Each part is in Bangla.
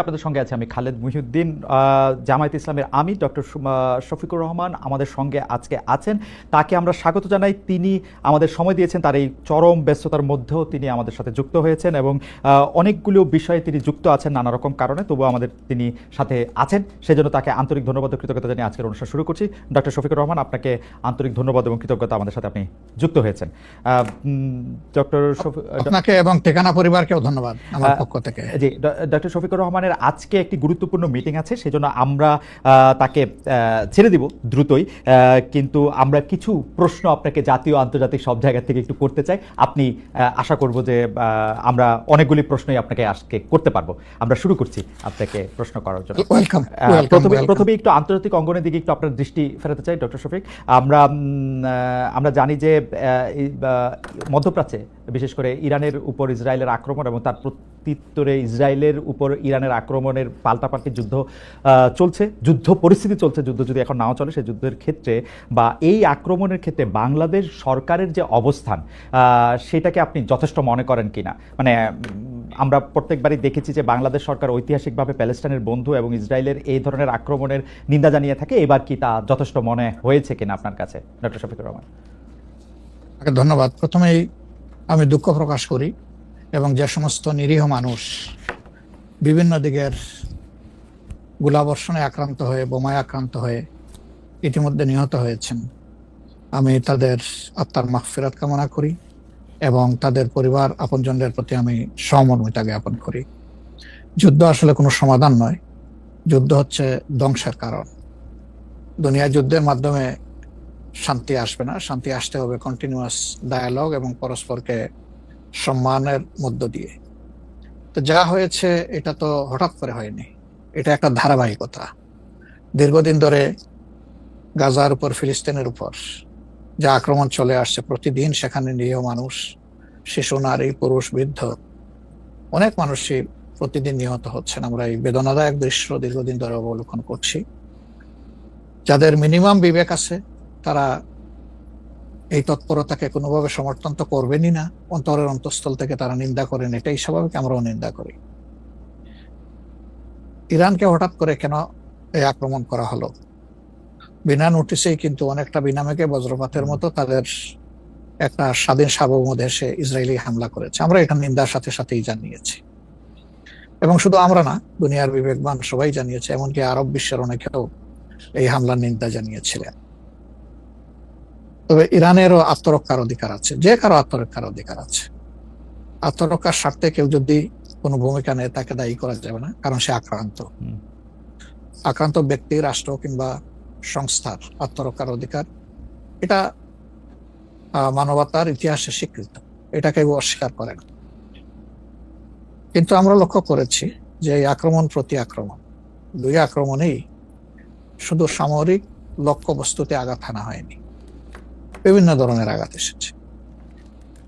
আপনাদের সঙ্গে আছে আমি খালেদ মুহিউদ্দিন, জামায়াতে ইসলামের আমির ডক্টর শফিকুর রহমান আমাদের সঙ্গে আজকে আছেন। তাকে আমরা স্বাগত জানাই। তিনি আমাদের সময় দিয়েছেন, তার এই চরম ব্যস্ততার মধ্যেও তিনি আমাদের সাথে যুক্ত হয়েছেন এবং অনেকগুলো বিষয়ে তিনি যুক্ত আছেন নানা রকম কারণে, তবুও আমাদের তিনি সাথে আছেন। সেজন্য তাকে আন্তরিক ধন্যবাদ ও কৃতজ্ঞতা জানিয়ে আজকের অনুষ্ঠান শুরু করছি। ডক্টর শফিকুর রহমান, আপনাকে আন্তরিক ধন্যবাদ এবং কৃতজ্ঞতা, আমাদের সাথে আপনি যুক্ত হয়েছেন। ডক্টর আপনাকে এবং ঠিকানা পরিবারকেও ধন্যবাদ আমার পক্ষ থেকে। জি, ডক্টর শফিকুর রহমানের আজকে একটি গুরুত্বপূর্ণ মিটিং আছে, সেজন্য আমরা তাকে ছেড়ে দিব দ্রুতই, কিন্তু আমরা কিছু প্রশ্ন আপনাকে জাতীয় আন্তর্জাতিক সব জায়গা থেকে একটু করতে চাই। আপনি আশা করব যে আমরা অনেকগুলি প্রশ্নই আপনাকে আজকে করতে পারবো। আমরা শুরু করছি আপনাকে প্রশ্ন করার জন্য। প্রথমে একটু আন্তর্জাতিক অঙ্গনের দিকে একটু আপনার দৃষ্টি ফেরাতে চাই ডক্টর শফিক। আমরা জানি যে মধ্যপ্রাচ্যে বিশেষ করে ইরানের উপর ইসরায়েলের আক্রমণ এবং তার প্রত্যুত্তরে ইসরায়েলের উপর ইরানের আক্রমণের পাল্টাপাল্টি যুদ্ধ চলছে, যুদ্ধ পরিস্থিতি চলছে। যুদ্ধ যদি এখন নাও চলে, সেই যুদ্ধের ক্ষেত্রে বা এই আক্রমণের ক্ষেত্রে বাংলাদেশ সরকারের যে অবস্থান, সেটাকে আপনি যথেষ্ট মনে করেন কিনা? মানে আমরা প্রত্যেকবারই দেখেছি যে বাংলাদেশ সরকার ঐতিহাসিকভাবে প্যালেস্টাইনের বন্ধু এবং ইসরায়েলের এই ধরনের আক্রমণের নিন্দা জানিয়ে থাকে। এবার কি তা যথেষ্ট মনে হয়েছে কিনা আপনার কাছে, ডক্টর শফিকুর রহমান? ধন্যবাদ। প্রথমেই আমি দুঃখ প্রকাশ করি এবং যে সমস্ত নিরীহ মানুষ বিভিন্ন দিকের গোলাবর্ষণে আক্রান্ত হয়ে, বোমায় আক্রান্ত হয়ে ইতিমধ্যে নিহত হয়েছেন, আমি তাদের আত্মার মাগফিরাত কামনা করি এবং তাদের পরিবার আপনজনদের প্রতি আমি সহমর্মিতা জ্ঞাপন করি। যুদ্ধ আসলে কোনো সমাধান নয়, যুদ্ধ হচ্ছে ধ্বংসের কারণ। দুনিয়া যুদ্ধের মাধ্যমে শান্তি আসবে না, শান্তি আসতে হবে কন্টিনিউয়াস ডায়ালগ এবং পরস্পরকে সম্মানের মধ্য দিয়ে। তো যা হয়েছে এটা তো হঠাৎ করে হয়নি, এটা একটা ধারাবাহিকতা। দীর্ঘদিন ধরে গাজার উপর, ফিলিস্তিনের উপর যা আক্রমণ চলে আসছে, প্রতিদিন সেখানে নিরীহ মানুষ, শিশু, নারী, পুরুষ, বৃদ্ধ, অনেক মানুষই প্রতিদিন নিহত হচ্ছেন। আমরা এই বেদনাদায়ক দৃশ্য দীর্ঘদিন ধরে অবলোকন করছি। যাদের মিনিমাম বিবেক আছে তারা এই তৎপরতাকে কোনোভাবে সমর্থন তো করবেনই না, অন্তরের অন্তঃস্থল থেকে তারা নিন্দা করেন, এটাই স্বাভাবিক, আমরাও নিন্দা করি। ইরানকে হঠাৎ করে কেন এই আক্রমণ করা হলো? বিনা নোটিশেই, কিন্তু অনেকটা বিনামেকে বজ্রপাতের মতো তাদের একটা স্বাধীন সার্বভৌম দেশে ইসরায়েলি হামলা করেছে। আমরা এটা নিন্দার সাথে সাথেই জানিয়েছি এবং শুধু আমরা না, দুনিয়ার বিবেকবান সবাই জানিয়েছে, এমনকি আরব বিশ্বের অনেকেও এই হামলার নিন্দা জানিয়েছিলেন। তবে ইরানেরও আত্মরক্ষার অধিকার আছে, যে কারো আত্মরক্ষার অধিকার আছে। আত্মরক্ষার স্বার্থে কেউ যদি কোনো ভূমিকা নেয় তাকে দায়ী করা যাবে না, কারণ সে আক্রান্ত ব্যক্তি, রাষ্ট্র কিংবা সংস্থার আত্মরক্ষার অধিকার, এটা মানবতার ইতিহাসে স্বীকৃত, এটা কেউ অস্বীকার করে না। কিন্তু আমরা লক্ষ্য করেছি যে এই আক্রমণ প্রতি আক্রমণ, দুই আক্রমণেই শুধু সামরিক লক্ষ্যবস্তুতে আঘাত হানা হয়নি, বিভিন্ন ধরনের আঘাত এসেছে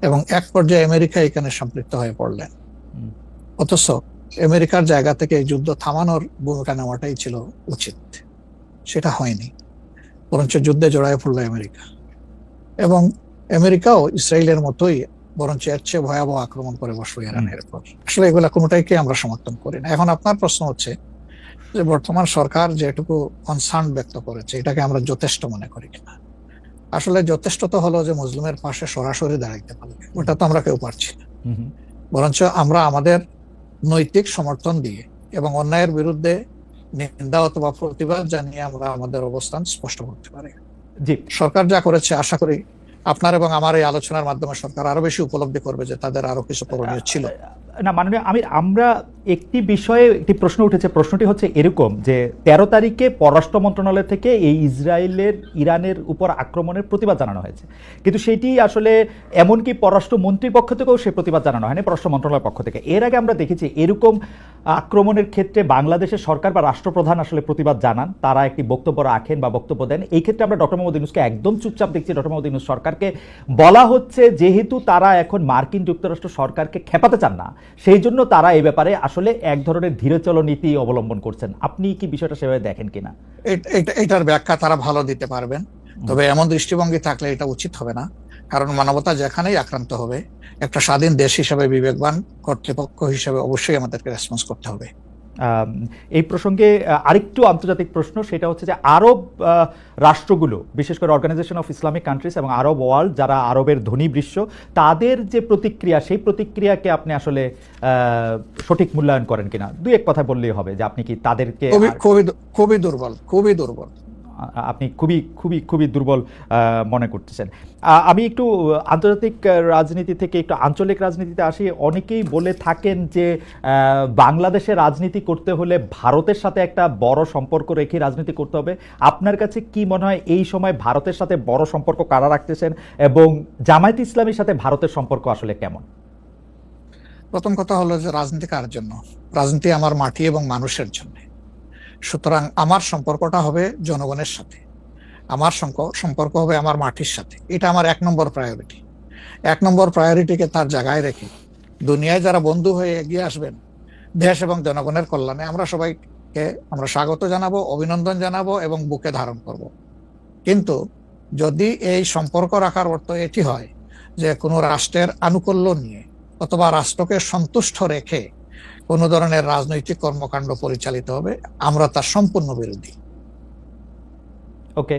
এবং এক পর্যায়ে আমেরিকা এখানে সম্পৃক্ত হয়ে পড়লেন। অথচ আমেরিকার জায়গা থেকে এই যুদ্ধ থামানোর ভূমিকা নেওয়াটাই ছিল উচিত, সেটা হয়নি, বরঞ্চ যুদ্ধে জড়ায় পড়লো আমেরিকা এবং আমেরিকাও ইসরায়েলের মতোই বরঞ্চ এর চেয়ে ভয়াবহ আক্রমণ করে বসলো ইরানের উপর। আসলে এগুলা কোনোটাইকে আমরা সমর্থন করি না। এখন আপনার প্রশ্ন হচ্ছে যে বর্তমান সরকার যেটুকু কনসার্ন ব্যক্ত করেছে, এটাকে আমরা যথেষ্ট মনে করি কিনা। আসলে যথেষ্ট তো হলো যে মুসলিমের পাশে সরাসরি দাঁড়াইতে পারবে, ওটা তো আমরা কেউ পারছি না। বরঞ্চ আমরা আমাদের নৈতিক সমর্থন দিয়ে এবং অন্যায়ের বিরুদ্ধে নিন্দা অথবা প্রতিবাদ জানিয়ে আমরা আমাদের অবস্থান স্পষ্ট করতে পারি। সরকার যা করেছে, আশা করি আপনার এবং আমার এই আলোচনার মাধ্যমে সরকার আরো বেশি উপলব্ধি করবে যে তাদের আরো কিছু করণীয় ছিল। না মাননীয় আমির, আমরা একটি বিষয়ে একটি প্রশ্ন উঠেছে। প্রশ্নটি হচ্ছে এরকম যে 13 তারিখে পররাষ্ট্র মন্ত্রণালয় থেকে এই ইরানের উপর আক্রমণের প্রতিবাদ জানানো হয়েছে, কিন্তু সেটি আসলে এমনকি পররাষ্ট্র মন্ত্রীর পক্ষ থেকেও সে প্রতিবাদ জানানো হয়নি, পররাষ্ট্র মন্ত্রণালয়ের পক্ষ থেকে। এর আগে আমরা দেখেছি এরকম আক্রমণের ক্ষেত্রে বাংলাদেশের সরকার বা রাষ্ট্রপ্রধান আসলে প্রতিবাদ জানান, তারা একটি বক্তব্য রাখেন বা বক্তব্য দেন। এই ক্ষেত্রে আমরা ডক্টর মোহাম্মদ ইউনূসকে একদম চুপচাপ দেখছি। ডক্টর মোহাম্মদ ইউনূস সরকারকে বলা হচ্ছে যেহেতু তারা এখন মার্কিন যুক্তরাষ্ট্র সরকারকে খেপাতে চান না, সেই জন্য তারা এই ব্যাপারে আসলে এক ধরনের ধীরচল নীতি অবলম্বন করছেন। আপনি কি বিষয়টা সেভাবে দেখেন কিনা? এটার ব্যাখ্যা তারা ভালো দিতে পারবেন, তবে এমন দৃষ্টিভঙ্গি থাকলে এটা উচিত হবে না। কারণ মানবতা যেখানেই আক্রান্ত হবে, একটা স্বাধীন দেশ হিসেবে, বিবেকবান কর্তৃপক্ষ হিসেবে অবশ্যই আমাদেরকে রেসপন্স করতে হবে। আম, এই প্রসঙ্গে আরেকটু আন্তর্জাতিক প্রশ্ন, সেটা হচ্ছে যে আরব রাষ্ট্রগুলো, বিশেষ করে অর্গানাইজেশন অফ ইসলামিক কান্ট্রিজ এবং আরব ওয়ার্ল্ড, যারা আরবের ধনী বৃষ্য, তাদের যে প্রতিক্রিয়া, সেই প্রতিক্রিয়াকে আপনি আসলে সঠিক মূল্যায়ন করেন কিনা, দুই এক কথা বললেই হবে যে আপনি কি তাদেরকে খুবই দুর্বল, খুবই দুর্বল। আপনি খুবই খুবই খুবই দুর্বল মনে করতেছেন। আমি একটু আন্তর্জাতিক রাজনীতি থেকে একটু আঞ্চলিক রাজনীতিতে আসি। অনেকেই বলে থাকেন যে বাংলাদেশে রাজনীতি করতে হলে ভারতের সাথে একটা বড় সম্পর্ক রেখে রাজনীতি করতে হবে। আপনার কাছে কি মনে হয় এই সময় ভারতের সাথে বড় সম্পর্ক কারা রাখতেছেন, এবং জামায়াত ইসলামীর সাথে ভারতের সম্পর্ক আসলে কেমন? প্রথম কথা হলো যে রাজনীতি কার জন্য? রাজনীতি আমার মাটি এবং মানুষের জন্য। সুতরাং আমার সম্পর্কটা হবে জনগণের সাথে, আমার সম্পর্ক হবে আমার মাটির সাথে। এটা আমার 1 নম্বর প্রায়োরিটি। 1 নম্বর প্রায়োরিটিকে তার জায়গায় রেখে দুনিয়ায় যারা বন্ধু হয়ে এগিয়ে আসবেন দেশ এবং জনগণের কল্যাণে, আমরা সবাইকে আমরা স্বাগত জানাবো, অভিনন্দন জানাবো এবং বুকে ধারণ করব। কিন্তু যদি এই সম্পর্ক রাখার অর্থ এটি হয় যে কোনো রাষ্ট্রের আনুকূল্য নিয়ে অথবা রাষ্ট্রকে সন্তুষ্ট রেখে কোনো ধরনের রাজনৈতিক কর্মকাণ্ড পরিচালিত হবে, আমরা তার সম্পূর্ণ বিরোধী। ওকে,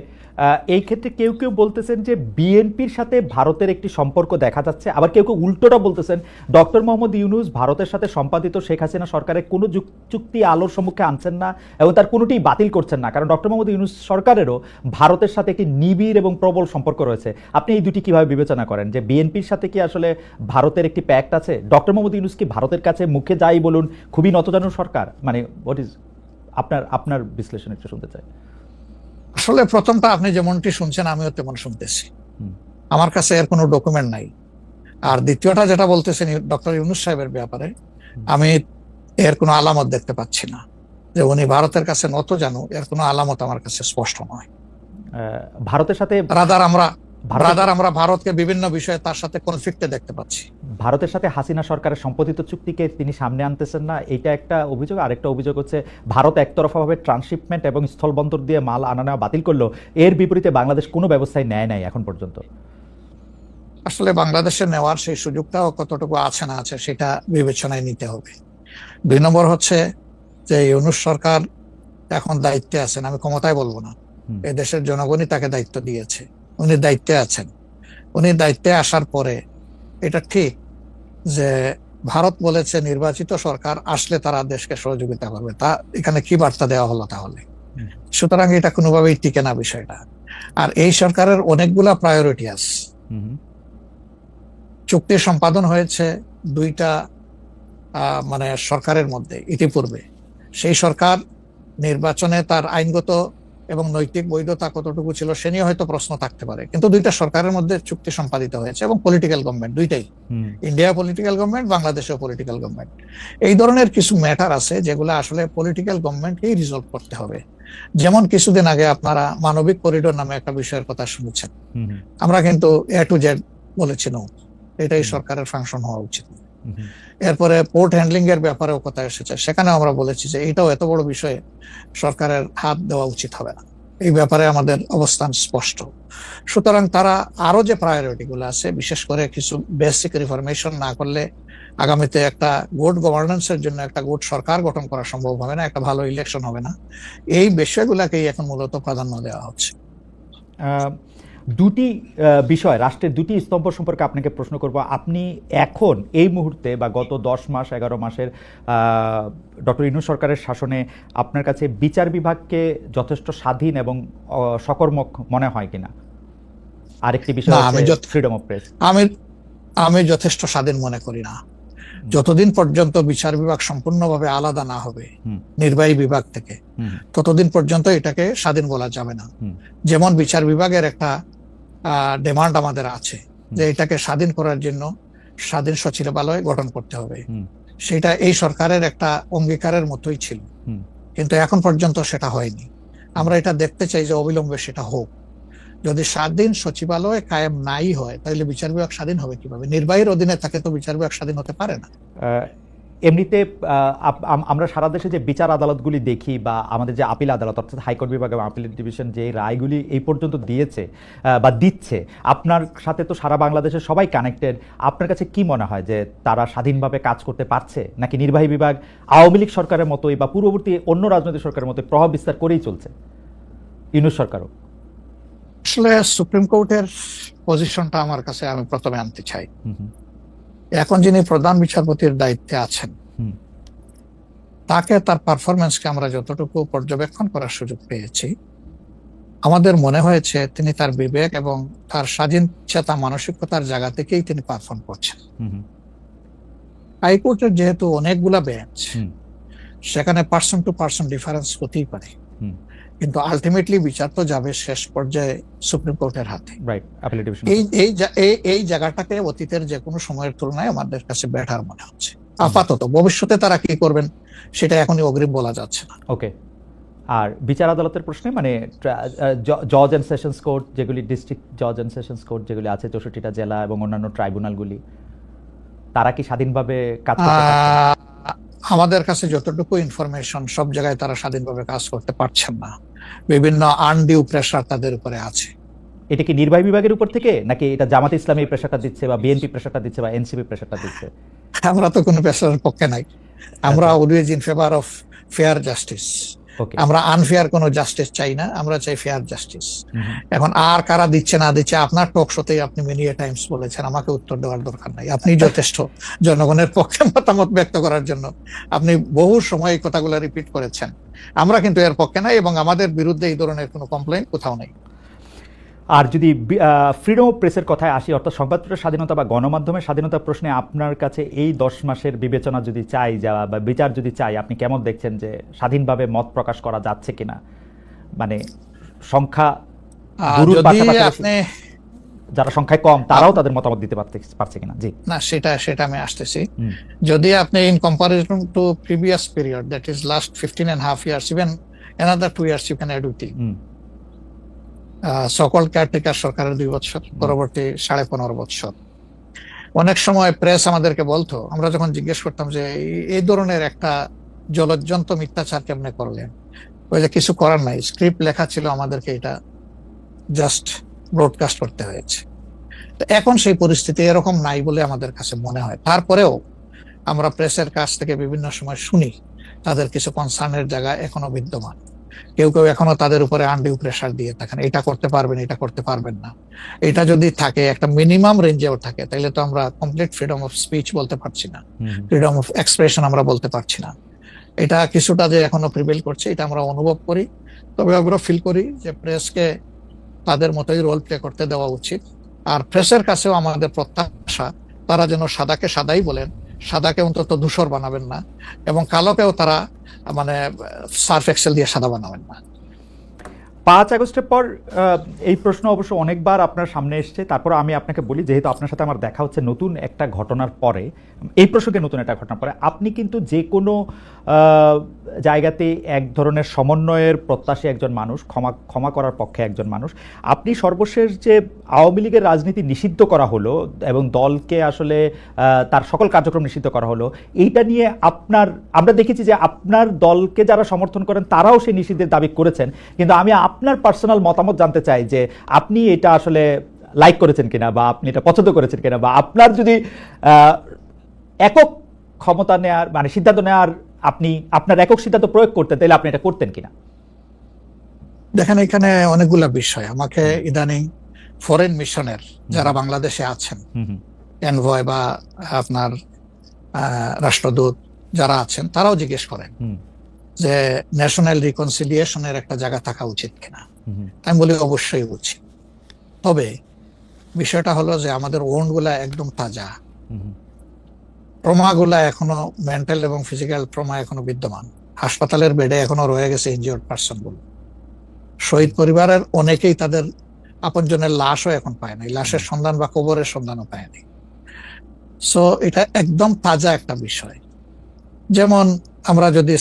এই ক্ষেত্রে কেউ কেউ বলতেছেন যে বিএনপির সাথে ভারতের একটি সম্পর্ক দেখা যাচ্ছে, আবার কেউ কেউ উল্টোটা বলতেছেন ডক্টর মোহাম্মদ ইউনূস ভারতের সাথে সম্পাদিত শেখ হাসিনা সরকারের কোনো চুক্তি আলোর সম্মুখে আনছেন না এবং তার কোনোটি বাতিল করছেন না, কারণ ডক্টর মোহাম্মদ ইউনূস সরকারেরও ভারতের সাথে একটি নিবিড় এবং প্রবল সম্পর্ক রয়েছে। আপনি এই দুটি কিভাবে বিবেচনা করেন, যে বিএনপির সাথে কি আসলে ভারতের একটি প্যাক্ট আছে? ডক্টর মোহাম্মদ ইউনূস কি ভারতের কাছে মুখে যাই বলুন খুবই নতজানু সরকার? মানে হোয়াট ইজ আপনার বিশ্লেষণ একটু শুনতে চাই। আসলে প্রথমটা আপনি যেমনটি শুনছেন আমিও তেমন শুনতেছি, আমার কাছে এর কোনো ডকুমেন্ট নাই। আর দ্বিতীয়টা যেটা বলতেছেন ডক্টর ইউনূস সাহেবের ব্যাপারে, আমি এর কোনো আলামত দেখতে পাচ্ছি না যে উনি ভারতের কাছে নত জানু, এর কোনো আলামত আমার কাছে স্পষ্ট নয়। ভারতের সাথে আমরা ভারতকে বিভিন্ন বিষয়ে তার সাথে কনফ্লিক্টে দেখতে পাচ্ছি। ভারতের সাথে হাসিনা সরকারের সম্পাদিত চুক্তিকে তিনি সামনে আনতেছেন না, এটা একটা অভিযোগ। আরেকটা অভিযোগ হচ্ছে ভারত একতরফাভাবে ট্রান্সশিপমেন্ট এবং স্থলবন্দর দিয়ে মাল আনা নেওয়া বাতিল করলো, এর বিপরীতে বাংলাদেশ কোনো ব্যবস্থাই নেয় নাই এখন পর্যন্ত। আসলে বাংলাদেশে নেওয়ার সেই সুযোগটাও কতটুকু আছে না আছে সেটা বিবেচনায় নিতে হবে। 2 নম্বর হচ্ছে যে ইউনূস সরকার এখন দায়িত্বে আছেন, আমি ক্ষমতায় বলবো না, এই দেশের জনগণই তাকে দায়িত্ব দিয়েছে, উনি দায়িত্বে আছেন। উনি দায়িত্বে আসার পরে এটা ঠিক যে ভারত বলেছে নির্বাচিত সরকার আসলে তারা দেশকে সহযোগিতা করবে, তা এখানে কি বার্তা দেওয়া হলো তাহলে? সুতরাং এটা কোনোভাবেই টিকে না বিষয়টা। আর এই সরকারের অনেকগুলা প্রায়োরিটি আছে। চুক্তি সম্পাদন হয়েছে 2টা মানে সরকারের মধ্যে ইতিপূর্বে। সেই সরকার নির্বাচনে তার আইনগত এবং নৈতিক বৈধতা কতটুকু ছিল সে নিয়ে হয়তো প্রশ্ন থাকতে পারে, কিন্তু 2টা সরকারের মধ্যে চুক্তি সম্পাদিত হয়েছে এবং পলিটিক্যাল গভর্নমেন্ট দুইটাই, ইন্ডিয়া পলিটিক্যাল গভর্নমেন্ট, বাংলাদেশেও পলিটিক্যাল গভর্নমেন্ট। এই ধরনের কিছু ম্যাটার আছে যেগুলো আসলে পলিটিক্যাল গভর্নমেন্টকেই রিজলভ করতে হবে। যেমন কিছুদিন আগে আপনারা মানবিক করিডোর নামে একটা বিষয়ের কথা শুনেছেন, আমরা কিন্তু A to Z বলেছি নো, এটাই সরকারের ফাংশন হওয়া উচিত। এরপরে পোর্ট হ্যান্ডলিং এর ব্যাপারেও কথা এসেছে, সেখানে আমরা বলেছি যে এটাও এত বড় বিষয়ে সরকারের হাত দেওয়া উচিত হবে না, এই ব্যাপারে আমাদের অবস্থান স্পষ্ট। সুতরাং তারা আরো যে প্রায়োরিটি গুলো আছে, বিশেষ করে কিছু বেসিক রিফরমেশন না করলে আগামীতে একটা গুড গভর্নেন্সের জন্য একটা গুড সরকার গঠন করা সম্ভব হবে না, একটা ভালো ইলেকশন হবে না, এই বিষয়গুলোকেই এখন মূলত প্রাধান্য দেওয়া হচ্ছে। দুটি বিষয়, রাষ্ট্রের দুটি স্তম্ভ সম্পর্কে আপনাকে প্রশ্ন করব। আপনি এখন এই মুহূর্তে বা গত 10 মাস 11 মাসের ডক্টর ইউনূস সরকারের শাসনে আপনার কাছে বিচার বিভাগকে যথেষ্ট স্বাধীন এবং সকর্মক মনে হয় কিনা? আরেকটি বিষয় ফ্রিডম অফ প্রেস। আমি যথেষ্ট স্বাধীন মনে করি না। যতদিন পর্যন্ত বিচার বিভাগ সম্পূর্ণভাবে আলাদা না হবে নির্বাহী বিভাগ থেকে, ততদিন পর্যন্ত এটাকে স্বাধীন বলা যাবে না। যেমন বিচার বিভাগের একটা ডিমান্ড আমাদের আছে যে এটাকে স্বাধীন করার জন্য স্বাধীন সচিবালয় গঠন করতে হবে, সেটা এই সরকারের একটা অঙ্গীকারের মতোই ছিল, কিন্তু এখন পর্যন্ত সেটা হয়নি। আমরা এটা দেখতে চাই যে অবিলম্বে সেটা হোক। যদি স্বাধীন সচিবালয় কায়েম নাই হয় তাহলে বিচার বিভাগ স্বাধীন হবে কিভাবে? নির্বাহীর অধীনে থাকে তো বিচার বিভাগ স্বাধীন হতে পারে না। এমনিতে আমরা সারা দেশে যে বিচার আদালতগুলি দেখি বা আমাদের যে আপিল আদালত অর্থাৎ হাইকোর্ট বিভাগ এবং আপিল ডিভিশন যে রায়গুলি এই পর্যন্ত দিয়েছে বা দিচ্ছে, আপনার সাথে তো সারা বাংলাদেশের সবাই কানেক্টেড, আপনার কাছে কি মনে হয় যে তারা স্বাধীনভাবে কাজ করতে পারছে, নাকি নির্বাহী বিভাগ আওয়ামী লীগ সরকারের মতোই বা পূর্ববর্তী অন্য রাজনৈতিক সরকারের মতোই প্রভাব বিস্তার করেই চলছে, ইউনূস সরকারও? আসলে সুপ্রিম কোর্টের পজিশনটা আমার কাছে আমি প্রথমে আনতে চাই। এখন যিনি প্রধান বিচারপতির দায়িত্বে আছেন, তাকে তার পারফরমেন্সকে আমরা যতটুকু পর্যবেক্ষণ করার সুযোগ পেয়েছি, আমাদের মনে হয়েছে তিনি তার বিবেক এবং তার স্বাধীন চেতা মানসিকতার জায়গা থেকেই তিনি পারফর্ম করছেন। হাইকোর্টের যেহেতু অনেকগুলা বেঞ্চ, সেখানে পার্সন টু পার্সন ডিফারেন্স হতেই পারে, কিন্তু আলটিমেটলি বিচার তো যাবে শেষ পর্যায়ে সুপ্রিম কোর্টের হাতে। এই জায়গাটাকে অতীতের যে কোনো সময়ের তুলনায় আমাদের কাছে বেটার মনে হচ্ছে। আপাতত, ভবিষ্যতে তারা কি করবেন সেটা এখনই অগ্রিম বলা যাচ্ছে না। ওকে। আর বিচার আদালতের প্রশ্নে মানে জজ এন্ড সেশনস কোর্ট যেগুলি, ডিস্ট্রিক্ট জজ এন্ড সেশনস কোর্ট যেগুলি আছে 64টা জেলা এবং অন্যান্য ট্রাইব্যুনালগুলি, তারা কি স্বাধীনভাবে কাজ করতে পারছে? আমাদের কাছে যতটুকু ইনফরমেশন, সব জায়গায় তারা স্বাধীনভাবে কাজ করতে পারছেন না, বিভিন্ন আনডিউ প্রেসার তাদের উপরে আছে। এটা কি নির্বাহী বিভাগের উপর থেকে, নাকি এটা জামাত ইসলামী প্রেসারটা দিচ্ছে বা বিএনপি প্রেসারটা দিচ্ছে বা এনসিপি প্রেসারটা দিচ্ছে? আমরা তো কোনো প্রেসারের পক্ষে নাই, আমরা always in favour of fair justice. আমরা আনফেয়ার কোনো জাস্টিস চাই না, আমরা চাই ফেয়ার জাস্টিস। এখন আর কারা দিচ্ছে না দিচ্ছে, আপনার টক শোতেই আপনি মেনি টাইমস বলেছেন, আমাকে উত্তর দেওয়ার দরকার নাই। আপনি যথেষ্ট জনগণের পক্ষে মতামত ব্যক্ত করার জন্য, আপনি বহু সময় এই কথাগুলো রিপিট করেছেন। আমরা কিন্তু এর পক্ষে নাই এবং আমাদের বিরুদ্ধে এই ধরনের কোনো কমপ্লেইন কোথাও নেই। আর যদি ফ্রিডম অফ প্রেসের কথায় আসি, অর্থাৎ সংবাদপত্রের স্বাধীনতা বা গণমাধ্যমের স্বাধীনতা প্রশ্নে আপনার কাছে এই 10 মাসের বিবেচনা যদি চাই বা বিচার যদি চাই, আপনি কেমন দেখছেন যে স্বাধীনভাবে মত প্রকাশ করা যাচ্ছে কিনা? মানে সংখ্যা যারা সংখ্যায় কম তারাও তাদের মতামত দিতে পারছে কিনা? জি না, সেটা আমি আসতেছি। যদি আপনি in comparison two previous period, that is last 15.5 years, even another 2 years you can add with it, সকল কেয়ারটেকার সরকারের 2 বছর, পরবর্তী 15.5 বছর, অনেক সময় প্রেস আমাদেরকে বলতো, আমরা যখন জিজ্ঞেস করতাম যে এই ধরনের একটা জলজ্জন্ত মিথ্যাচার কেমনে করলেন, ওই যে কিছু করার নাই, স্ক্রিপ্ট লেখা ছিল, আমাদেরকে এটা জাস্ট ব্রডকাস্ট করতে হয়েছে। তো এখন সেই পরিস্থিতি এরকম নাই বলে আমাদের কাছে মনে হয়। তারপরেও আমরা প্রেসের কাছ থেকে বিভিন্ন সময় শুনি তাদের কিছু কনসার্নের জায়গা এখনো বিদ্যমান। কেউ কেউ এখনো তাদের উপরে আনডিউ প্রেসার দিয়ে থাকেন, এটা করতে পারবেন, এটা করতে পারবেন না। এটা যদি থাকে, একটা মিনিমাম রেঞ্জেও থাকে, তাহলে তো আমরা কমপ্লিট ফ্রিডম অফ স্পিচ বলতে পারছি না, ফ্রিডম অফ এক্সপ্রেশন আমরা বলতে পারছি না। এটা কিছুটা যে এখনো প্রিভেল করছে, এটা আমরা অনুভব করি। তবে আমরা ফিল করি যে প্রেসকে তাদের মতোই রোল প্লে করতে দেওয়া উচিত। আর প্রেসের কাছেও আমাদের প্রত্যাশা, তারা যেন সাদাকে সাদাই বলেন, সাদাকে অন্তত ধূসর বানাবেন না, এবং কালোকেও তারা মানে সার্ফ এক্সেল দিয়ে সাদা বানাবেন না। 5 আগস্টের পর এই প্রশ্ন অবশ্য অনেকবার আপনার সামনে এসছে। তারপর আমি আপনাকে বলি, যেহেতু আপনার সাথে আমার দেখা হচ্ছে নতুন একটা ঘটনার পরে, এই প্রসঙ্গে নতুন একটা ঘটনার পরে, আপনি কিন্তু যে কোনো জায়গাতে এক ধরনের সমন্বয়ের প্রত্যাশী একজন মানুষ, ক্ষমা করার পক্ষে একজন মানুষ। আপনি সর্বশেষ যে আওয়ামী লীগের রাজনীতি নিষিদ্ধ করা হলো এবং দলকে আসলে তার সকল কার্যক্রম নিষিদ্ধ করা হলো, এইটা নিয়ে আমরা দেখেছি যে আপনার দলকে যারা সমর্থন করেন তারাও সেই নিষিদ্ধের দাবি করেছেন। কিন্তু আমি আপনার পার্সোনাল মতামত জানতে চাই যে আপনি এটা আসলে লাইক করেছেন কিনা, বা আপনি এটা পছন্দ করেছেন কিনা, বা আপনার যদি একক ক্ষমতা নেওয়ার মানে সিদ্ধান্ত নেওয়ার, আপনি আপনার একক সিদ্ধান্ত প্রয়োগ করতেন, তাহলে আপনি এটা করতেন কিনা? দেখেন, এখানে অনেকগুলা বিষয়। আমাকে ইদানিং ফরেন মিশনের যারা বাংলাদেশে আছেন, এনভয় বা আপনার রাষ্ট্রদূত যারা আছেন, তারাও জিজ্ঞেস করেন যে ন্যাশনাল রিকনসিলিয়েশনের একটা জায়গা থাকা উচিত কিনা। আমি বলি অবশ্যই উচিত। তবে বিষয়টা হলো যে আমাদের ওন্ড গুলা একদম তাজা, ট্রমাগুলা এখনো, মেন্টাল এবং ফিজিক্যাল ট্রমা এখনো বিদ্যমান। হাসপাতালের বেডে এখনো রয়ে গেছে ইনজিওর্ড পার্সন গুলো। শহীদ পরিবারের অনেকেই তাদের আপনজনের লাশও এখন পায় নাই, লাশের সন্ধান বা কবরের সন্ধানও পায়নি। সো এটা একদম তাজা একটা বিষয়। যেমন আমরা যদি